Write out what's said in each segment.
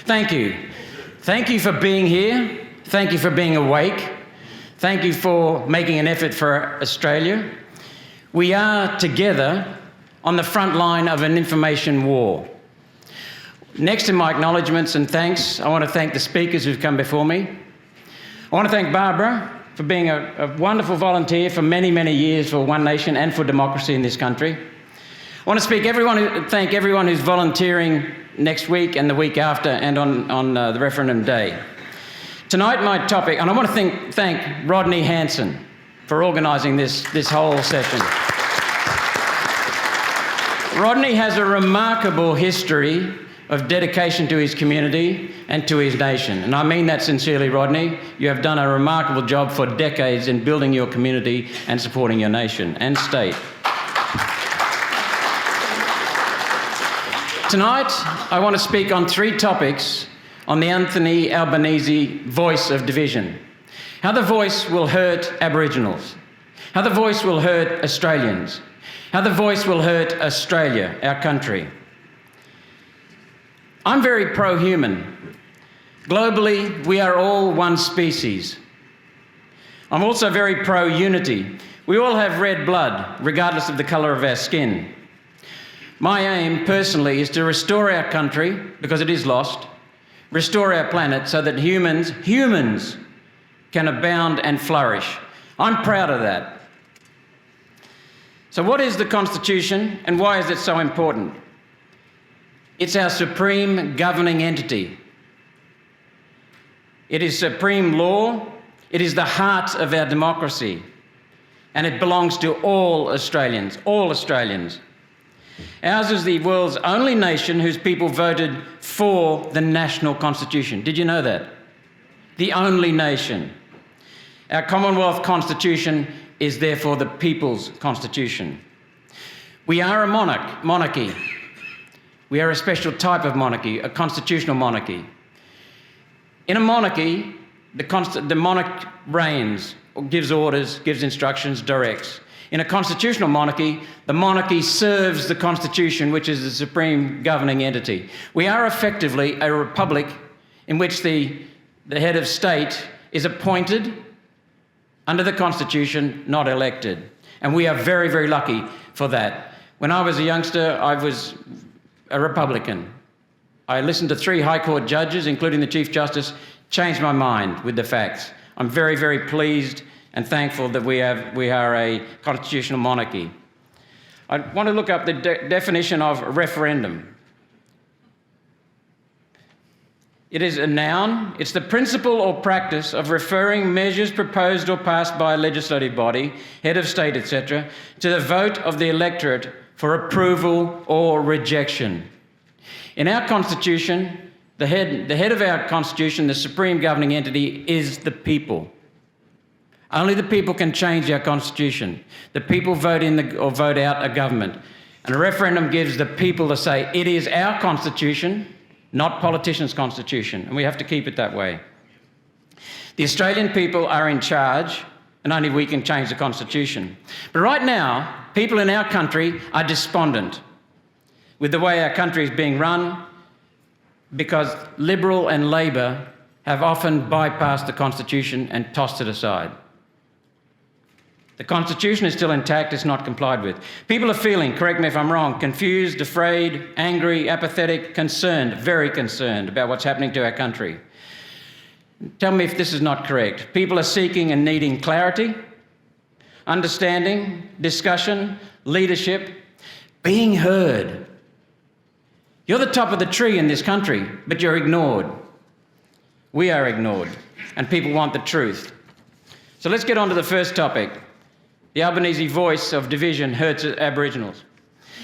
Thank you. Thank you for being here. Thank you for being awake. Thank you for making an effort for Australia. We are together on the front line of an information war. Next to my acknowledgements and thanks, I want to thank the speakers who've come before me. I want to thank Barbara for being a wonderful volunteer for many, many years for One Nation and for democracy in this country. I want to thank everyone who's volunteering next week and the week after and on the referendum day. Tonight, my topic, and I want to thank Rodney Hanson for organising this whole session. Rodney has a remarkable history of dedication to his community and to his nation. And I mean that sincerely, Rodney. You have done a remarkable job for decades in building your community and supporting your nation and state. Tonight, I want to speak on three topics on the Anthony Albanese voice of division. How the voice will hurt Aboriginals. How the voice will hurt Australians. How the voice will hurt Australia, our country. I'm very pro-human. Globally, we are all one species. I'm also very pro-unity. We all have red blood, regardless of the colour of our skin. My aim, personally, is to restore our country, because it is lost, restore our planet so that humans can abound and flourish. I'm proud of that. So what is the Constitution and why is it so important? It's our supreme governing entity. It is supreme law. It is the heart of our democracy. And it belongs to all Australians, all Australians. Ours is the world's only nation whose people voted for the national constitution. Did you know that? The only nation. Our Commonwealth Constitution is therefore the people's constitution. We are a monarchy. We are a special type of monarchy, a constitutional monarchy. In a monarchy, the monarch reigns, gives orders, gives instructions, directs. In a constitutional monarchy, the monarchy serves the Constitution, which is the supreme governing entity. We are effectively a republic in which the head of state is appointed under the Constitution, not elected. And we are very, very lucky for that. When I was a youngster, I was a Republican. I listened to 3 High Court judges, including the Chief Justice, changed my mind with the facts. I'm very, very pleased and thankful that we are a constitutional monarchy. I want to look up the definition of referendum. It is a noun. It's the principle or practice of referring measures proposed or passed by a legislative body, head of state, etc., to the vote of the electorate for approval or rejection. In our Constitution, the head of our Constitution, the supreme governing entity, is the people. Only the people can change our Constitution. The people vote in or vote out a government. And a referendum gives the people to say, it is our Constitution, not politicians' Constitution, and we have to keep it that way. The Australian people are in charge, and only we can change the Constitution. But right now, people in our country are despondent with the way our country is being run because Liberal and Labor have often bypassed the Constitution and tossed it aside. The Constitution is still intact, it's not complied with. People are feeling, correct me if I'm wrong, confused, afraid, angry, apathetic, concerned, very concerned about what's happening to our country. Tell me if this is not correct. People are seeking and needing clarity, understanding, discussion, leadership, being heard. You're the top of the tree in this country, but you're ignored. We are ignored, and people want the truth. So let's get on to the first topic. The Albanese voice of division hurts Aboriginals.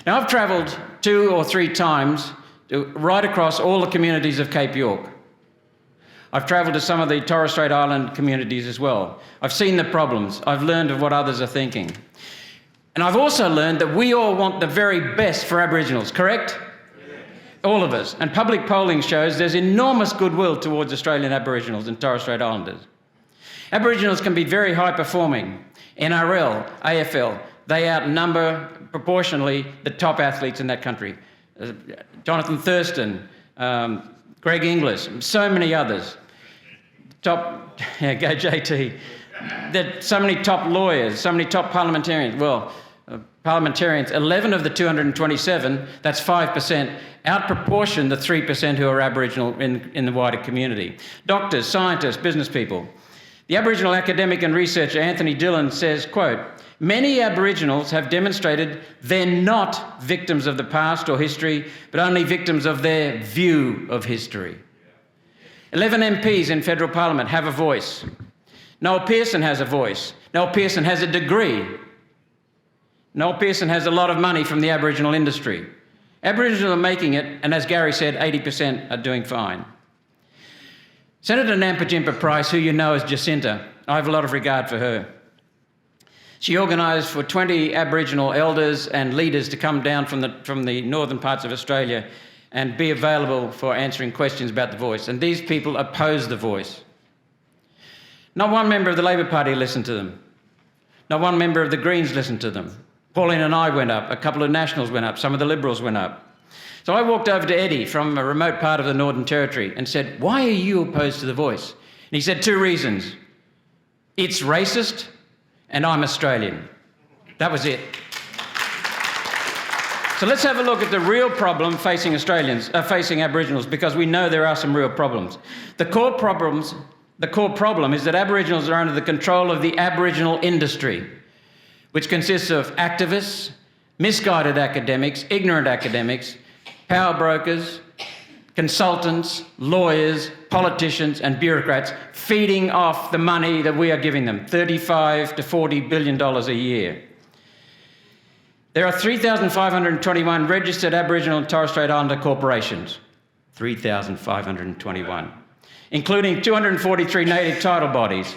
Now, I've travelled 2 or 3 times right across all the communities of Cape York. I've travelled to some of the Torres Strait Island communities as well. I've seen the problems. I've learned of what others are thinking. And I've also learned that we all want the very best for Aboriginals, correct? Yeah. All of us. And public polling shows there's enormous goodwill towards Australian Aboriginals and Torres Strait Islanders. Aboriginals can be very high-performing. NRL, AFL, they outnumber proportionally the top athletes in that country. Jonathan Thurston, Greg Inglis, so many others. Top, yeah, go JT. So many top lawyers, so many top parliamentarians. Well, parliamentarians, 11 of the 227, that's 5%, outproportion the 3% who are Aboriginal in the wider community. Doctors, scientists, business people. The Aboriginal academic and researcher Anthony Dillon says, quote, "Many Aboriginals have demonstrated they're not victims of the past or history, but only victims of their view of history." 11 MPs in federal parliament have a voice. Noel Pearson has a voice. Noel Pearson has a degree. Noel Pearson has a lot of money from the Aboriginal industry. Aboriginals are making it, and as Gary said, 80% are doing fine. Senator Nampijinpa Price, who you know as Jacinta, I have a lot of regard for her. She organised for 20 Aboriginal elders and leaders to come down from the northern parts of Australia and be available for answering questions about the Voice. And these people opposed the Voice. Not one member of the Labor Party listened to them. Not one member of the Greens listened to them. Pauline and I went up, a couple of Nationals went up, some of the Liberals went up. So I walked over to Eddie from a remote part of the Northern Territory and said, "Why are you opposed to the Voice?" And he said 2 reasons. It's racist and I'm Australian. That was it. So let's have a look at the real problem facing facing Aboriginals, because we know there are some real problems. The core problem is that Aboriginals are under the control of the Aboriginal industry, which consists of activists, misguided academics, ignorant academics, power brokers, consultants, lawyers, politicians and bureaucrats feeding off the money that we are giving them, $35 to $40 billion a year. There are 3,521 registered Aboriginal and Torres Strait Islander corporations, 3,521, including 243 native title bodies,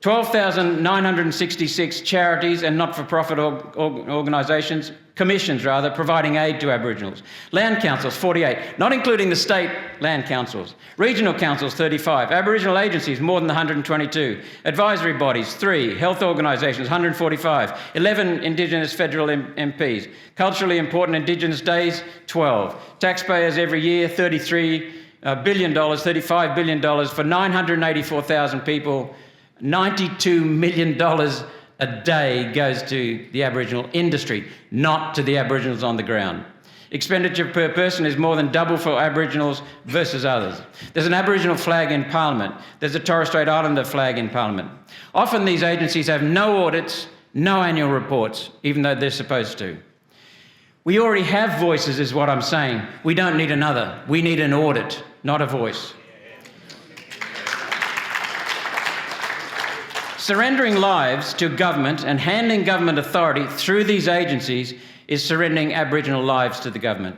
12,966 charities and not-for-profit organisations, commissions rather, providing aid to Aboriginals. Land councils, 48, not including the state land councils. Regional councils, 35. Aboriginal agencies, more than 122. Advisory bodies, 3. Health organisations, 145. 11 Indigenous federal MPs. Culturally important Indigenous days, 12. Taxpayers every year, $33 billion, $35 billion for 984,000 people. $92 million a day goes to the Aboriginal industry, not to the Aboriginals on the ground. Expenditure per person is more than double for Aboriginals versus others. There's an Aboriginal flag in Parliament. There's a Torres Strait Islander flag in Parliament. Often these agencies have no audits, no annual reports, even though they're supposed to. We already have voices, is what I'm saying. We don't need another. We need an audit, not a voice. Surrendering lives to government and handing government authority through these agencies is surrendering Aboriginal lives to the government.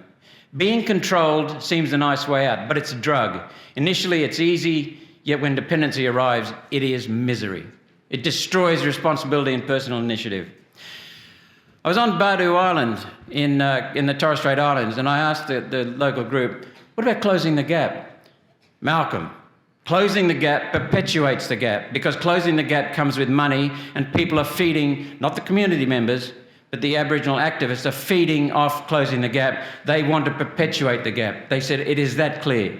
Being controlled seems a nice way out, but it's a drug. Initially it's easy, yet when dependency arrives, it is misery. It destroys responsibility and personal initiative. I was on Badu Island in the Torres Strait Islands, and I asked the local group, what about closing the gap? Malcolm. Closing the gap perpetuates the gap, because closing the gap comes with money, and people are feeding, not the community members, but the Aboriginal activists are feeding off closing the gap. They want to perpetuate the gap. They said it is that clear.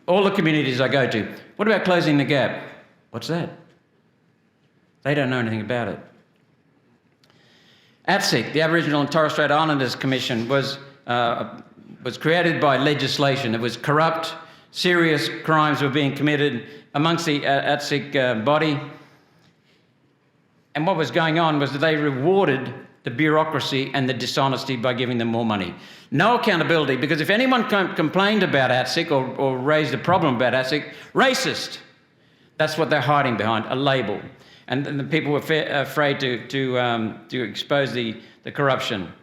All the communities I go to, what about closing the gap? What's that? They don't know anything about it. ATSIC, the Aboriginal and Torres Strait Islanders Commission, was created by legislation. It was corrupt. Serious crimes were being committed amongst the ATSIC body. And what was going on was that they rewarded the bureaucracy and the dishonesty by giving them more money. No accountability, because if anyone complained about ATSIC or raised a problem about ATSIC, racist. That's what they're hiding behind, a label. And the people were afraid to expose the corruption.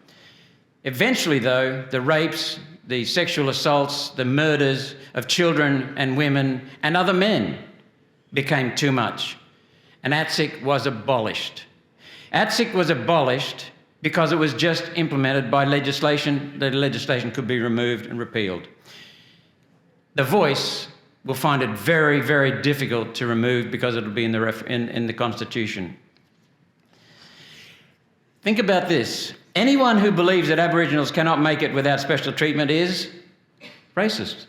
Eventually, though, the rapes, the sexual assaults, the murders of children and women and other men became too much. And ATSIC was abolished. ATSIC was abolished because it was just implemented by legislation. The legislation could be removed and repealed. The Voice will find it very, very difficult to remove because it'll be in the Constitution. Think about this. Anyone who believes that Aboriginals cannot make it without special treatment is racist.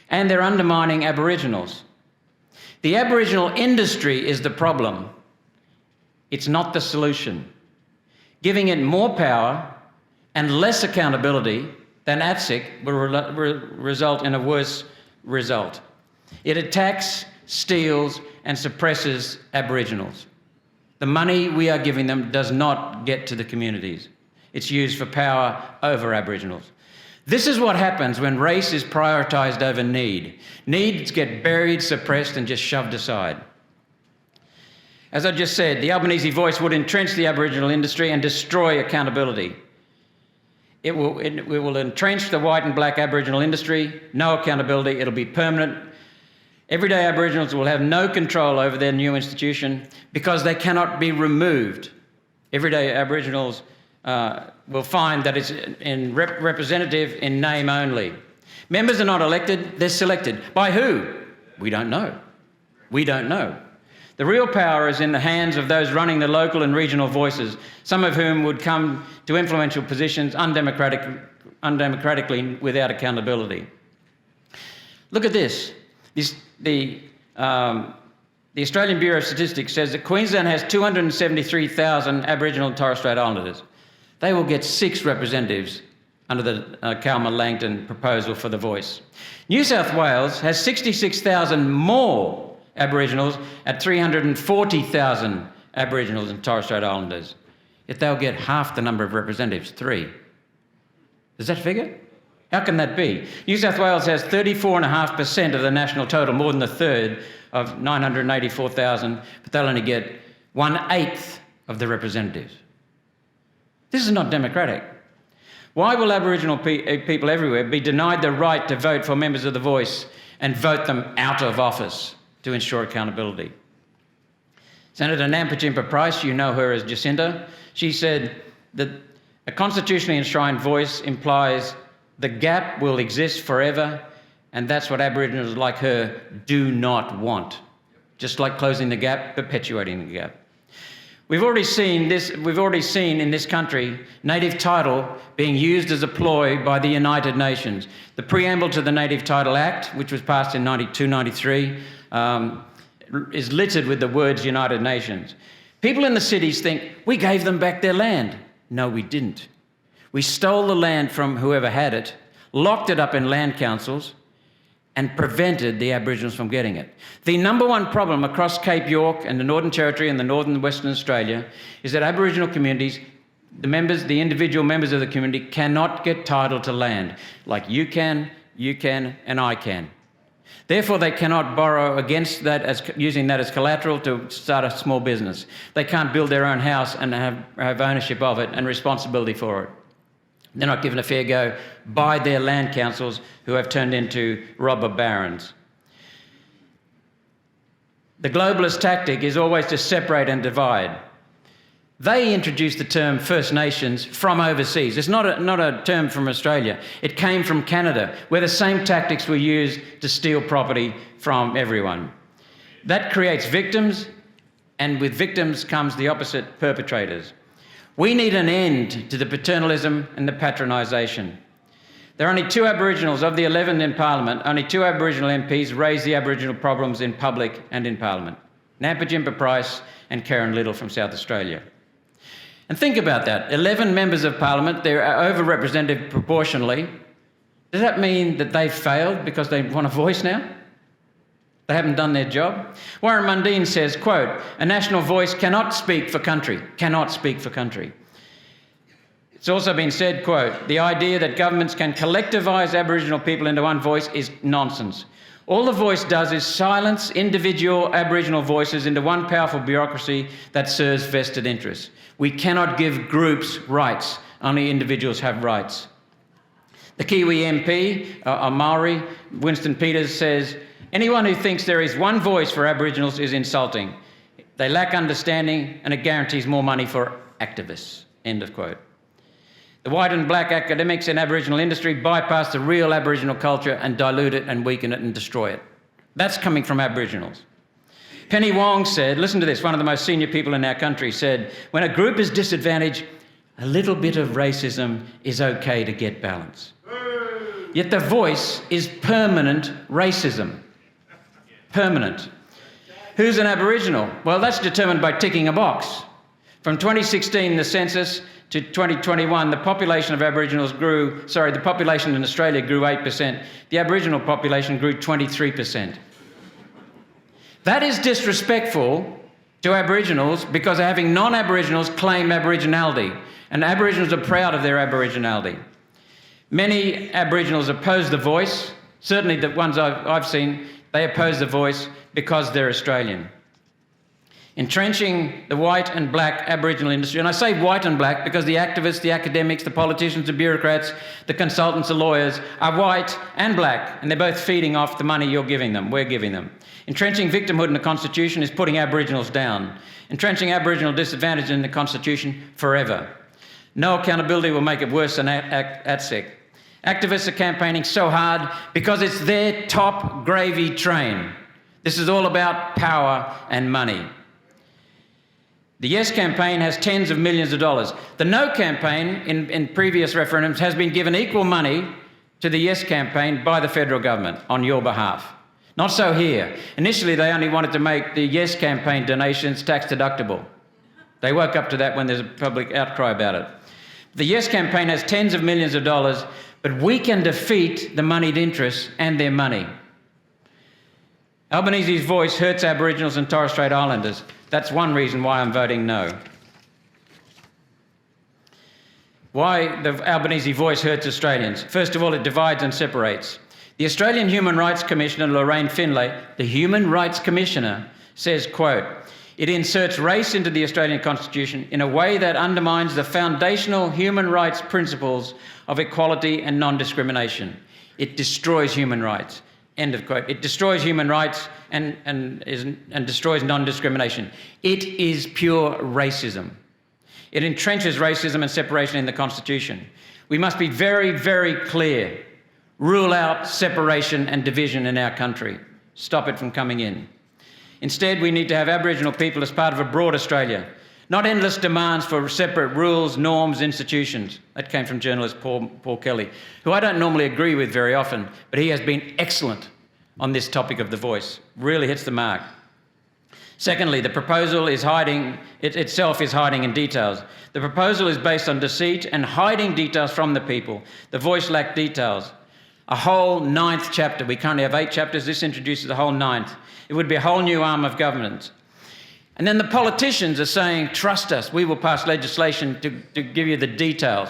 and they're undermining Aboriginals. The Aboriginal industry is the problem. It's not the solution. Giving it more power and less accountability than ATSIC will result in a worse result. It attacks, steals and suppresses Aboriginals. The money we are giving them does not get to the communities. It's used for power over Aboriginals. This is what happens when race is prioritised over need. Needs get buried, suppressed and just shoved aside. As I just said, the Albanese Voice would entrench the Aboriginal industry and destroy accountability. It will entrench the white and black Aboriginal industry, no accountability, it'll be permanent. Everyday Aboriginals will have no control over their new institution because they cannot be removed. Everyday Aboriginals will find that it's representative in name only. Members are not elected, they're selected. By who? We don't know. We don't know. The real power is in the hands of those running the local and regional voices, some of whom would come to influential positions undemocratically without accountability. Look at this. The Australian Bureau of Statistics says that Queensland has 273,000 Aboriginal and Torres Strait Islanders. They will get 6 representatives under the Kalma-Langton proposal for the Voice. New South Wales has 66,000 more Aboriginals at 340,000 Aboriginals and Torres Strait Islanders. Yet they'll get half the number of representatives, 3. Does that figure? How can that be? New South Wales has 34.5% of the national total, more than a third of 984,000, but they'll only get 1/8 of the representatives. This is not democratic. Why will Aboriginal people everywhere be denied the right to vote for members of the Voice and vote them out of office to ensure accountability? Senator Nampijinpa Price, you know her as Jacinda, she said that a constitutionally enshrined voice implies the gap will exist forever, and that's what Aboriginals like her do not want. Just like closing the gap, perpetuating the gap. We've already seen in this country native title being used as a ploy by the United Nations. The preamble to the Native Title Act, which was passed in 92-93, is littered with the words United Nations. People in the cities think, we gave them back their land. No, we didn't. We stole the land from whoever had it, locked it up in land councils, and prevented the Aboriginals from getting it. The number one problem across Cape York and the Northern Territory and the Northern and Western Australia is that Aboriginal communities, the individual members of the community, cannot get title to land, like you can, and I can. Therefore, they cannot borrow against that, using that as collateral to start a small business. They can't build their own house and have ownership of it and responsibility for it. They're not given a fair go by their land councils, who have turned into robber barons. The globalist tactic is always to separate and divide. They introduced the term First Nations from overseas. It's not a term from Australia. It came from Canada, where the same tactics were used to steal property from everyone. That creates victims, and with victims comes the opposite, perpetrators. We need an end to the paternalism and the patronisation. There are only 2 Aboriginals of the 11 in Parliament, only 2 Aboriginal MPs raise the Aboriginal problems in public and in Parliament. Nampijinpa Price and Karen Little from South Australia. And think about that, 11 members of Parliament, they're overrepresented proportionally. Does that mean that they've failed because they want a voice now? They haven't done their job? Warren Mundine says, quote, a national voice cannot speak for country, cannot speak for country. It's also been said, quote, the idea that governments can collectivise Aboriginal people into one voice is nonsense. All the Voice does is silence individual Aboriginal voices into one powerful bureaucracy that serves vested interests. We cannot give groups rights, only individuals have rights. The Kiwi MP, Maori, Winston Peters, says, anyone who thinks there is one voice for Aboriginals is insulting. They lack understanding and it guarantees more money for activists, end of quote. The white and black academics in Aboriginal industry bypass the real Aboriginal culture and dilute it and weaken it and destroy it. That's coming from Aboriginals. Penny Wong said, listen to this, one of the most senior people in our country said, when a group is disadvantaged, a little bit of racism is okay to get balance. Yet the voice is permanent racism. Permanent. Who's an Aboriginal? Well, that's determined by ticking a box. From 2016, the census, to 2021, the population of Aboriginals the population in Australia grew 8%. The Aboriginal population grew 23%. That is disrespectful to Aboriginals because having non-Aboriginals claim Aboriginality, and Aboriginals are proud of their Aboriginality. Many Aboriginals oppose the voice. Certainly the ones I've seen, they oppose the voice because they're Australian. Entrenching the white and black Aboriginal industry, and I say white and black because the activists, the academics, the politicians, the bureaucrats, the consultants, the lawyers are white and black, and they're both feeding off the money you're giving them, we're giving them. Entrenching victimhood in the Constitution is putting Aboriginals down. Entrenching Aboriginal disadvantage in the Constitution forever. No accountability will make it worse than ATSEC. Activists are campaigning so hard because it's their top gravy train. This is all about power and money. The Yes campaign has tens of millions of dollars. The No campaign in previous referendums has been given equal money to the Yes campaign by the federal government on your behalf. Not so here. Initially, they only wanted to make the Yes campaign donations tax deductible. They woke up to that when there's a public outcry about it. The Yes campaign has tens of millions of dollars, but we can defeat the moneyed interests and their money. Albanese's voice hurts Aboriginals and Torres Strait Islanders. That's one reason why I'm voting no. Why the Albanese voice hurts Australians? First of all, it divides and separates. The Australian Human Rights Commissioner, Lorraine Finlay, the Human Rights Commissioner, says, quote, "It inserts race into the Australian Constitution in a way that undermines the foundational human rights principles of equality and non-discrimination. It destroys human rights." End of quote. It destroys human rights and destroys non-discrimination. It is pure racism. It entrenches racism and separation in the Constitution. We must be very, very clear. Rule out separation and division in our country. Stop it from coming in. Instead, we need to have Aboriginal people as part of a broad Australia, not endless demands for separate rules, norms, institutions. That came from journalist Paul Kelly, who I don't normally agree with very often, but he has been excellent on this topic of the voice. Really hits the mark. Secondly, the proposal is itself is hiding in details. The proposal is based on deceit and hiding details from the people. The voice lacked details. A whole 9th chapter. We currently have 8 chapters. This introduces a whole 9th. It would be a whole new arm of government. And then the politicians are saying, trust us, we will pass legislation to give you the details.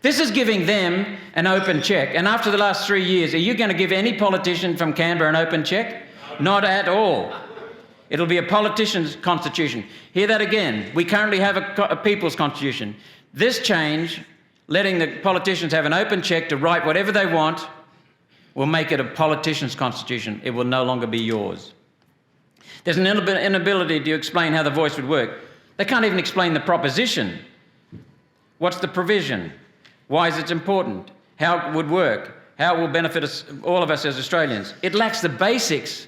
This is giving them an open check. And after the last 3 years, are you going to give any politician from Canberra an open check? Not at all. It'll be a politician's constitution. Hear that again. We currently have a people's constitution. This change, letting the politicians have an open check to write whatever they want, will make it a politician's constitution. It will no longer be yours. There's an inability to explain how the voice would work. They can't even explain the proposition. What's the provision? Why is it important? How it would work? How it will benefit us, all of us as Australians? It lacks the basics,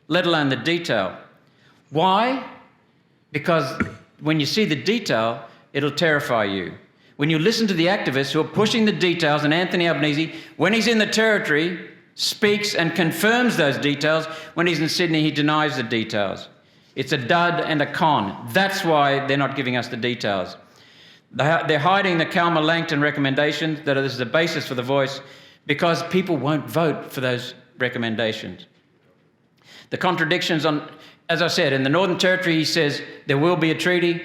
let alone the detail. Why? Because when you see the detail, it'll terrify you. When you listen to the activists who are pushing the details, and Anthony Albanese, when he's in the Territory, speaks and confirms those details. When he's in Sydney, he denies the details. It's a dud and a con. That's why they're not giving us the details. They're hiding the Calma-Langton recommendations that is the basis for the voice because people won't vote for those recommendations. The contradictions on, as I said, in the Northern Territory, he says there will be a treaty.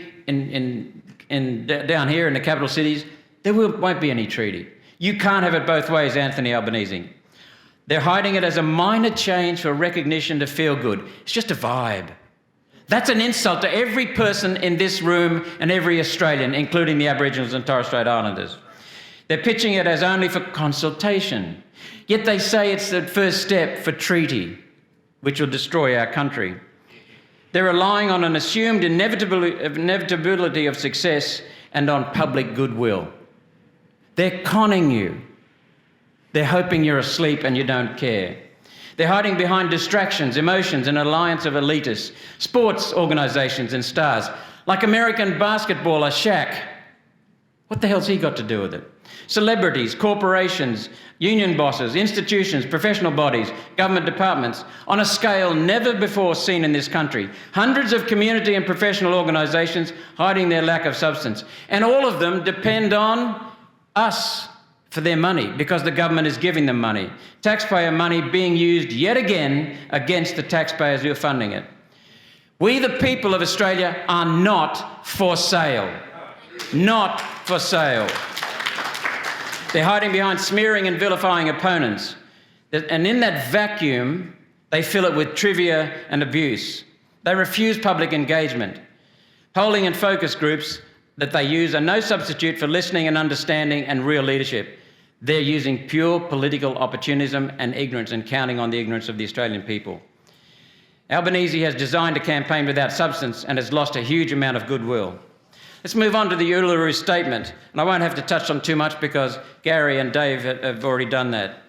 Down here in the capital cities, there won't be any treaty. You can't have it both ways, Anthony Albanese. They're hiding it as a minor change for recognition to feel good. It's just a vibe. That's an insult to every person in this room and every Australian, including the Aboriginals and Torres Strait Islanders. They're pitching it as only for consultation. Yet they say it's the first step for treaty, which will destroy our country. They're relying on an assumed inevitability of success and on public goodwill. They're conning you. They're hoping you're asleep and you don't care. They're hiding behind distractions, emotions, and an alliance of elitists, sports organisations and stars, like American basketballer Shaq. What the hell's he got to do with it? Celebrities, corporations, union bosses, institutions, professional bodies, government departments, on a scale never before seen in this country. Hundreds of community and professional organisations hiding their lack of substance. And all of them depend on us for their money because the government is giving them money. Taxpayer money being used yet again against the taxpayers who are funding it. We, the people of Australia, are not for sale. Not for sale. They're hiding behind smearing and vilifying opponents. And in that vacuum, they fill it with trivia and abuse. They refuse public engagement. Polling and focus groups that they use are no substitute for listening and understanding and real leadership. They're using pure political opportunism and ignorance and counting on the ignorance of the Australian people. Albanese has designed a campaign without substance and has lost a huge amount of goodwill. Let's move on to the Uluru Statement. And I won't have to touch on too much because Gary and Dave have already done that.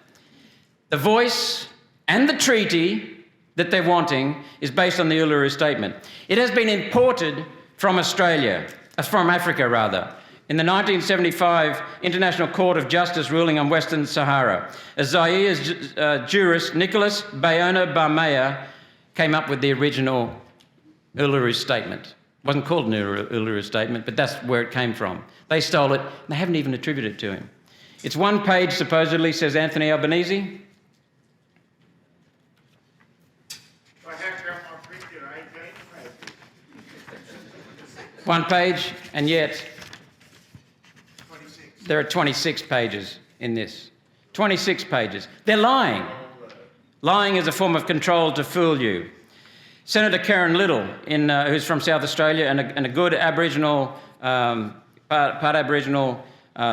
The voice and the treaty that they're wanting is based on the Uluru Statement. It has been imported from Africa rather, in the 1975 International Court of Justice ruling on Western Sahara. As Zaire's jurist Nicholas Bayona Barmea came up with the original Uluru Statement. It wasn't called an Uluru Statement, but that's where it came from. They stole it, and they haven't even attributed it to him. It's one page, supposedly, says Anthony Albanese. One page, and yet there are 26 pages in this. 26 pages. They're lying. Lying is a form of control to fool you. Senator Karen Little, who's from South Australia and a good Aboriginal, part Aboriginal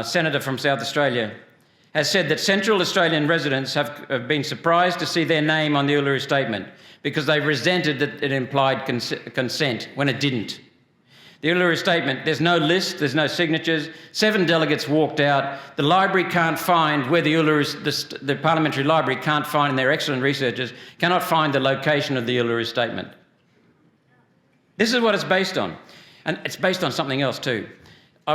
senator from South Australia, has said that Central Australian residents have been surprised to see their name on the Uluru Statement because they resented that it implied consent when it didn't. The Uluru Statement, there's no list, there's no signatures. 7 delegates walked out. The library can't find where the Parliamentary Library can't find, and their excellent researchers cannot find the location of the Uluru Statement. This is what it's based on. And it's based on something else too. I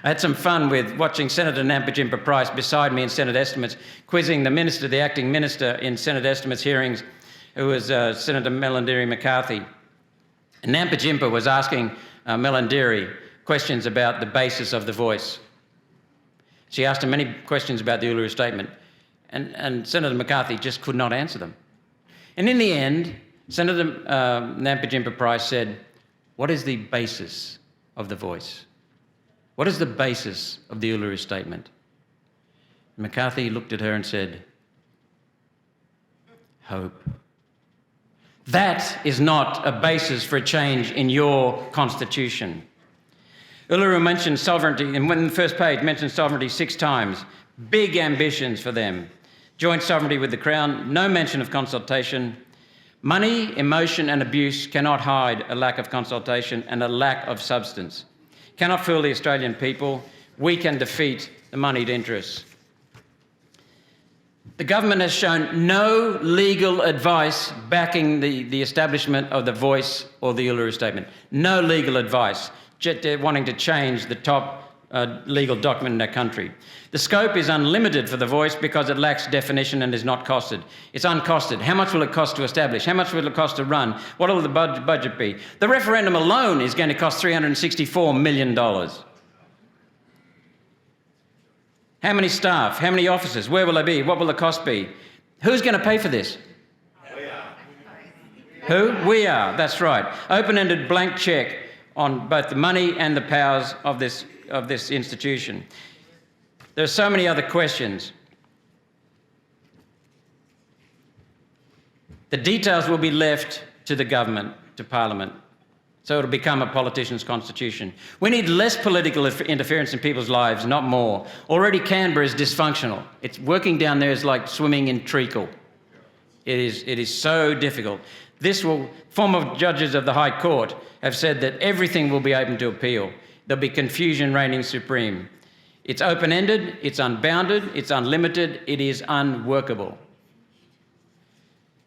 had some fun with watching Senator Nampijinpa Price beside me in Senate estimates, quizzing the acting minister in Senate estimates hearings, who was Senator Melandiri McCarthy. And Nampijinpa was asking Melandiri questions about the basis of the voice. She asked him many questions about the Uluru Statement, and Senator McCarthy just could not answer them. And in the end, Senator Nampijinpa Price said, "What is the basis of the voice? What is the basis of the Uluru Statement?" McCarthy looked at her and said, "Hope." That is not a basis for a change in your constitution. Uluru mentions sovereignty, and when the first page mentions sovereignty 6 times. Big ambitions for them. Joint sovereignty with the Crown, no mention of consultation. Money, emotion and abuse cannot hide a lack of consultation and a lack of substance. Cannot fool the Australian people. We can defeat the moneyed interests. The government has shown no legal advice backing the establishment of the voice or the Uluru Statement. No legal advice. They're wanting to change the top legal document in our country. The scope is unlimited for the voice because it lacks definition and is not costed. It's uncosted. How much will it cost to establish? How much will it cost to run? What will the budget be? The referendum alone is going to cost $364 million. How many staff? How many officers? Where will they be? What will the cost be? Who's going to pay for this? We are. Who? We are. That's right. Open-ended blank cheque on both the money and the powers of this institution. There are so many other questions. The details will be left to the government, to Parliament. So it'll become a politician's constitution. We need less political interference in people's lives, not more. Already Canberra is dysfunctional. It's working down there is like swimming in treacle. It is so difficult. Former judges of the High Court have said that everything will be open to appeal. There'll be confusion reigning supreme. It's open-ended, it's unbounded, it's unlimited, it is unworkable.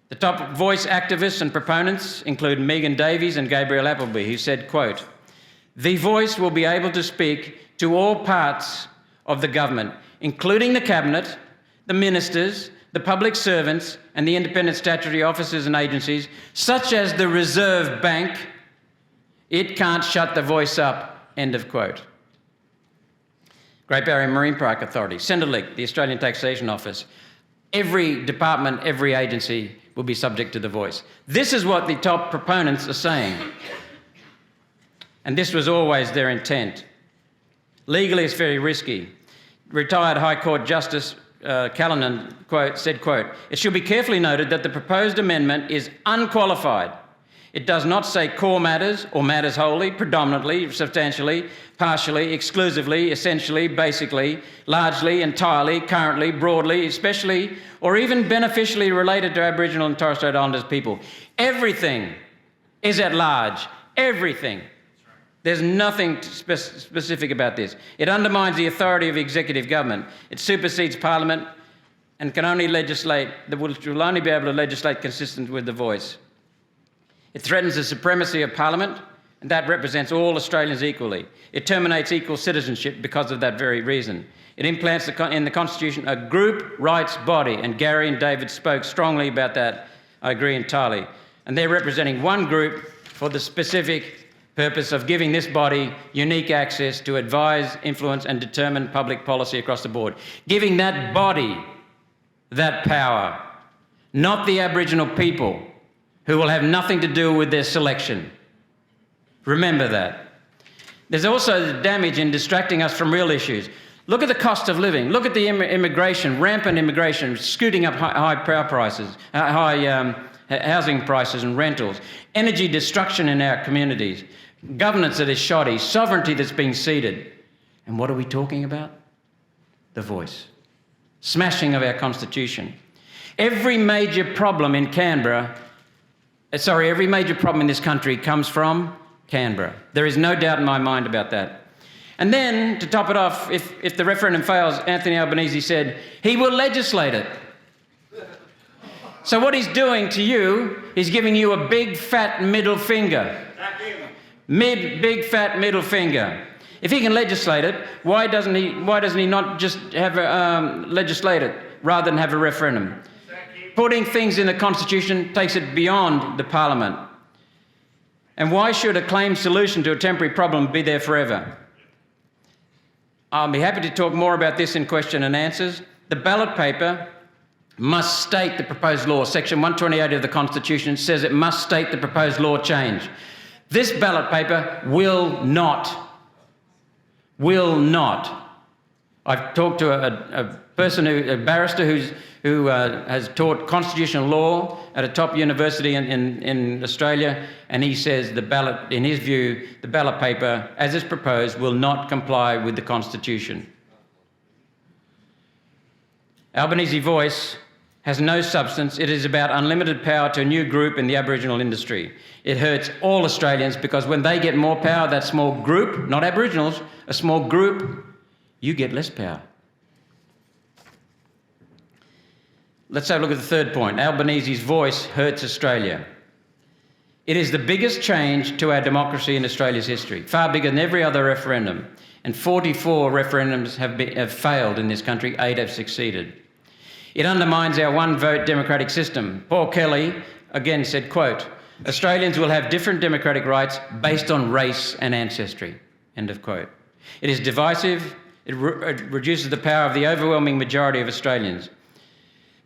The top voice activists and proponents include Megan Davies and Gabriel Appleby, who said, quote, "The voice will be able to speak to all parts of the government, including the Cabinet, the ministers, the public servants, and the independent statutory officers and agencies, such as the Reserve Bank. It can't shut the voice up, end of quote. Great Barrier Marine Park Authority, Centrelink, the Australian Taxation Office. Every department, every agency will be subject to the voice. This is what the top proponents are saying. And this was always their intent. Legally, it's very risky. Retired High Court Justice Callanan said, quote, "It should be carefully noted that the proposed amendment is unqualified. It does not say core matters or matters wholly, predominantly, substantially, partially, exclusively, essentially, basically, largely, entirely, currently, broadly, especially, or even beneficially related to Aboriginal and Torres Strait Islanders people. Everything is at large. Everything. There's nothing specific about this. It undermines the authority of executive government. It supersedes Parliament and can only legislate, will only be able to legislate consistent with the voice. It threatens the supremacy of Parliament, and that represents all Australians equally. It terminates equal citizenship because of that very reason. It implants in the Constitution a group rights body, and Gary and David spoke strongly about that. I agree entirely. And they're representing one group for the specific purpose of giving this body unique access to advise, influence, and determine public policy across the board. Giving that body that power, not the Aboriginal people, who will have nothing to do with their selection. Remember that. There's also damage in distracting us from real issues. Look at the cost of living. Look at the immigration, rampant immigration, scooting up high power prices, high housing prices and rentals, energy destruction in our communities, governance that is shoddy, sovereignty that's being ceded. And what are we talking about? The voice. Smashing of our constitution. Every major problem in this country comes from Canberra. There is no doubt in my mind about that. And then, to top it off, if the referendum fails, Anthony Albanese said he will legislate it. So what he's doing to you, he's giving you a big fat middle finger. Big fat middle finger. If he can legislate it, why doesn't he not just have legislate it rather than have a referendum? Putting things in the Constitution takes it beyond the Parliament. And why should a claimed solution to a temporary problem be there forever? I'll be happy to talk more about this in question and answers. The ballot paper must state the proposed law. Section 128 of the Constitution says it must state the proposed law change. This ballot paper will not. I've talked to a barrister who has taught constitutional law at a top university in Australia, and he says in his view, the ballot paper, as is proposed, will not comply with the Constitution. Albanese Voice has no substance. It is about unlimited power to a new group in the Aboriginal industry. It hurts all Australians because when they get more power, that small group, not Aboriginals, a small group, you get less power. Let's have a look at the third point. Albanese's voice hurts Australia. It is the biggest change to our democracy in Australia's history, far bigger than every other referendum. And 44 referendums have failed in this country, 8 have succeeded. It undermines our one-vote democratic system. Paul Kelly again said, quote, "Australians will have different democratic rights based on race and ancestry," end of quote. It is divisive. It reduces the power of the overwhelming majority of Australians.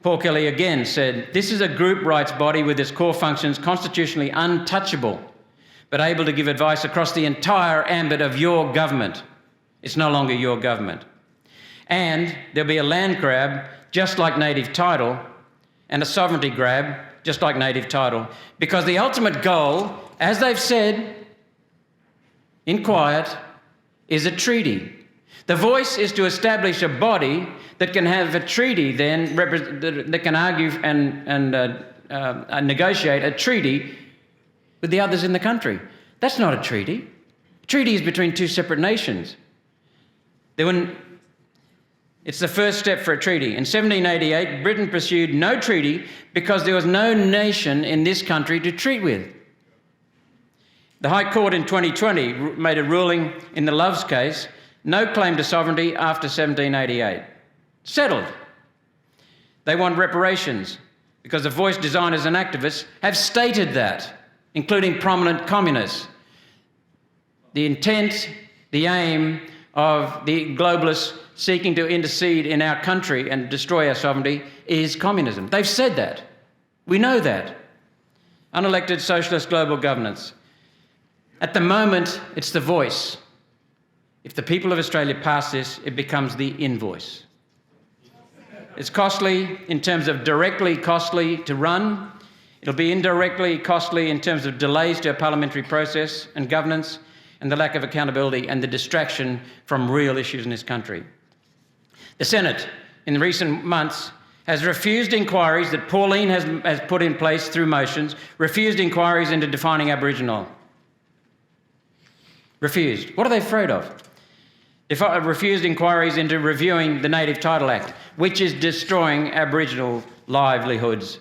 Paul Kelly again said, "This is a group rights body with its core functions constitutionally untouchable, but able to give advice across the entire ambit of your government." It's no longer your government. And there'll be a land grab, just like native title, and a sovereignty grab, just like native title, because the ultimate goal, as they've said in quiet, is a treaty. The voice is to establish a body that can have a treaty then, that can argue and negotiate a treaty with the others in the country. That's not a treaty. A treaty is between two separate nations. It's the first step for a treaty. In 1788, Britain pursued no treaty because there was no nation in this country to treat with. The High Court in 2020 made a ruling in the Loves case No claim to sovereignty after 1788. Settled. They want reparations because the Voice designers and activists have stated that, including prominent communists. The intent, the aim of the globalists seeking to intercede in our country and destroy our sovereignty is communism. They've said that. We know that. Unelected socialist global governance. At the moment, it's the Voice. If the people of Australia pass this, it becomes the invoice. It's costly in terms of directly costly to run. It'll be indirectly costly in terms of delays to our parliamentary process and governance and the lack of accountability and the distraction from real issues in this country. The Senate, in recent months, has refused inquiries that Pauline has put in place through motions, refused inquiries into defining Aboriginal. Refused. What are they afraid of? Refused inquiries into reviewing the Native Title Act, which is destroying Aboriginal livelihoods,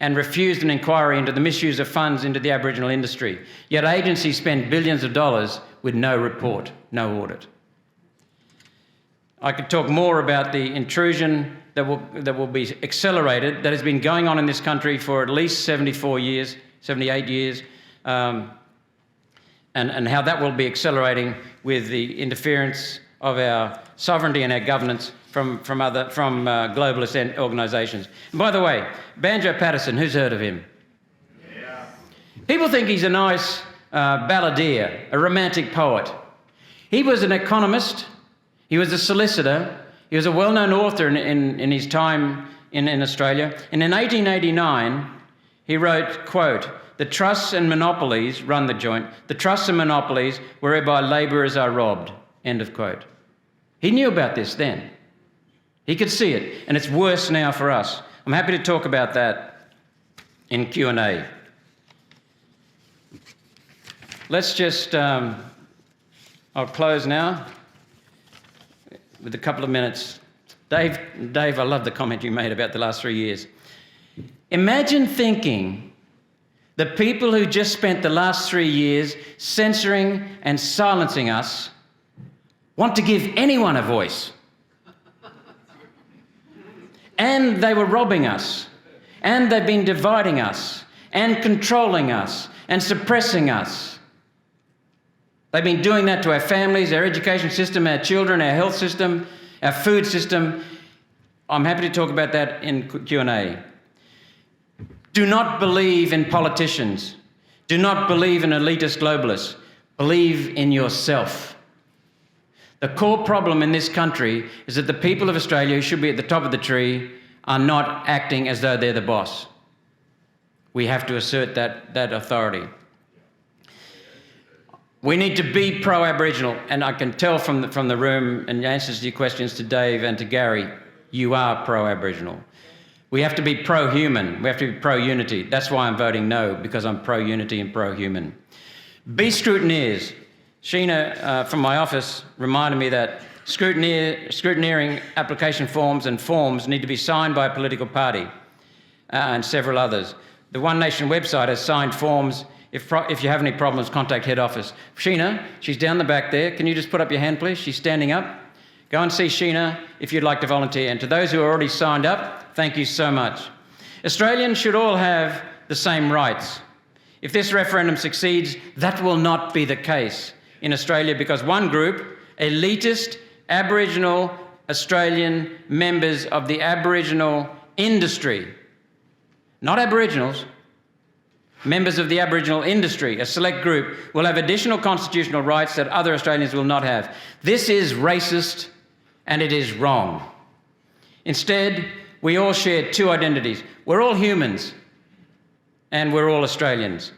and refused an inquiry into the misuse of funds into the Aboriginal industry. Yet agencies spend billions of dollars with no report, no audit. I could talk more about the intrusion that will be accelerated, that has been going on in this country for at least 78 years, and how that will be accelerating with the interference of our sovereignty and our governance from globalist organisations. And by the way, Banjo Patterson, who's heard of him? Yeah. People think he's a nice balladeer, a romantic poet. He was an economist. He was a solicitor. He was a well-known author in his time in Australia. And in 1889, he wrote, quote, "The trusts and monopolies run the joint. The trusts and monopolies whereby labourers are robbed." End of quote. He knew about this then. He could see it, and it's worse now for us. I'm happy to talk about that in Q&A. Let's just, I'll close now with a couple of minutes. Dave, I love the comment you made about the last 3 years. Imagine thinking the people who just spent the last 3 years censoring and silencing us want to give anyone a voice. And they were robbing us. And they've been dividing us and controlling us and suppressing us. They've been doing that to our families, our education system, our children, our health system, our food system. I'm happy to talk about that in Q&A. Do not believe in politicians. Do not believe in elitist globalists. Believe in yourself. The core problem in this country is that the people of Australia, who should be at the top of the tree, are not acting as though they're the boss. We have to assert that authority. We need to be pro-Aboriginal, and I can tell from the room and answers to your questions to Dave and to Gary, you are pro-Aboriginal. We have to be pro-human. We have to be pro-unity. That's why I'm voting no, because I'm pro-unity and pro-human. Be scrutineers. Sheena from my office reminded me that scrutineering application forms and forms need to be signed by a political party and several others. The One Nation website has signed forms. If you have any problems, contact head office. Sheena, she's down the back there. Can you just put up your hand, please? She's standing up. Go and see Sheena if you'd like to volunteer. And to those who are already signed up, thank you so much. Australians should all have the same rights. If this referendum succeeds, that will not be the case in Australia, because one group, elitist Aboriginal Australian members of the Aboriginal industry, not Aboriginals, members of the Aboriginal industry, a select group, will have additional constitutional rights that other Australians will not have. This is racist and it is wrong. Instead, we all share two identities. We're all humans and we're all Australians.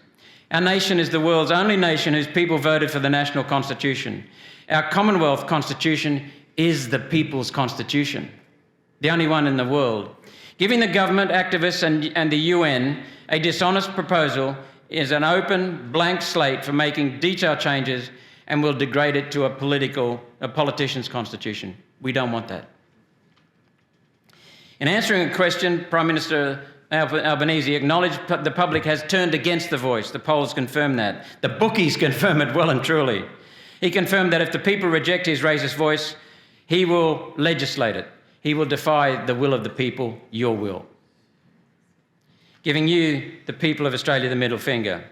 Our nation is the world's only nation whose people voted for the national constitution. Our Commonwealth constitution is the people's constitution, the only one in the world. Giving the government, activists and the UN a dishonest proposal is an open, blank slate for making detailed changes and will degrade it to a politician's constitution. We don't want that. In answering a question, Prime Minister Albanese acknowledged the public has turned against the Voice. The polls confirm that. The bookies confirm it well and truly. He confirmed that if the people reject his racist voice, he will legislate it. He will defy the will of the people, your will. Giving you, the people of Australia, the middle finger.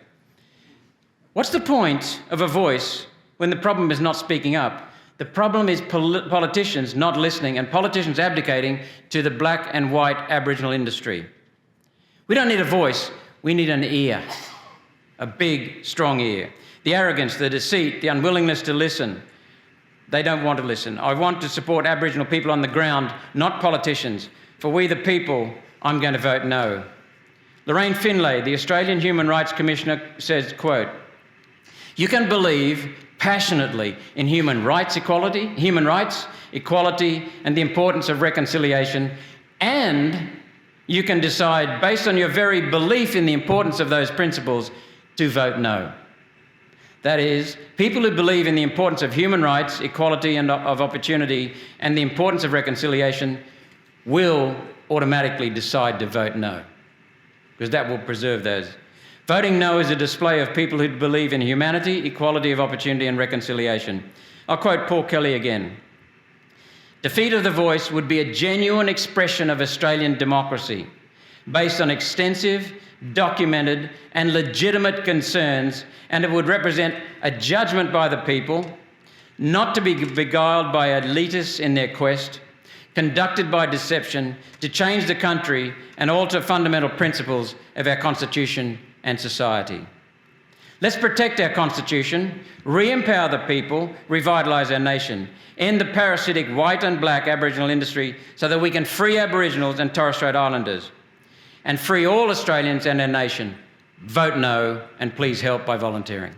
What's the point of a voice when the problem is not speaking up? The problem is politicians not listening and politicians abdicating to the black and white Aboriginal industry. We don't need a voice, we need an ear. A big, strong ear. The arrogance, the deceit, the unwillingness to listen. They don't want to listen. I want to support Aboriginal people on the ground, not politicians. For we the people, I'm going to vote no. Lorraine Finlay, the Australian Human Rights Commissioner, says, quote, "You can believe passionately in human rights, equality, and the importance of reconciliation, and you can decide, based on your very belief in the importance of those principles, to vote no." That is, people who believe in the importance of human rights, equality and of opportunity, and the importance of reconciliation will automatically decide to vote no, because that will preserve those. Voting no is a display of people who believe in humanity, equality of opportunity and reconciliation. I'll quote Paul Kelly again. "Defeat of the voice would be a genuine expression of Australian democracy based on extensive, documented and legitimate concerns, and it would represent a judgment by the people, not to be beguiled by elitists in their quest, conducted by deception, to change the country and alter fundamental principles of our Constitution and society. Let's protect our Constitution, re-empower the people, revitalise our nation, end the parasitic white and black Aboriginal industry so that we can free Aboriginals and Torres Strait Islanders, and free all Australians and our nation. Vote no, and please help by volunteering."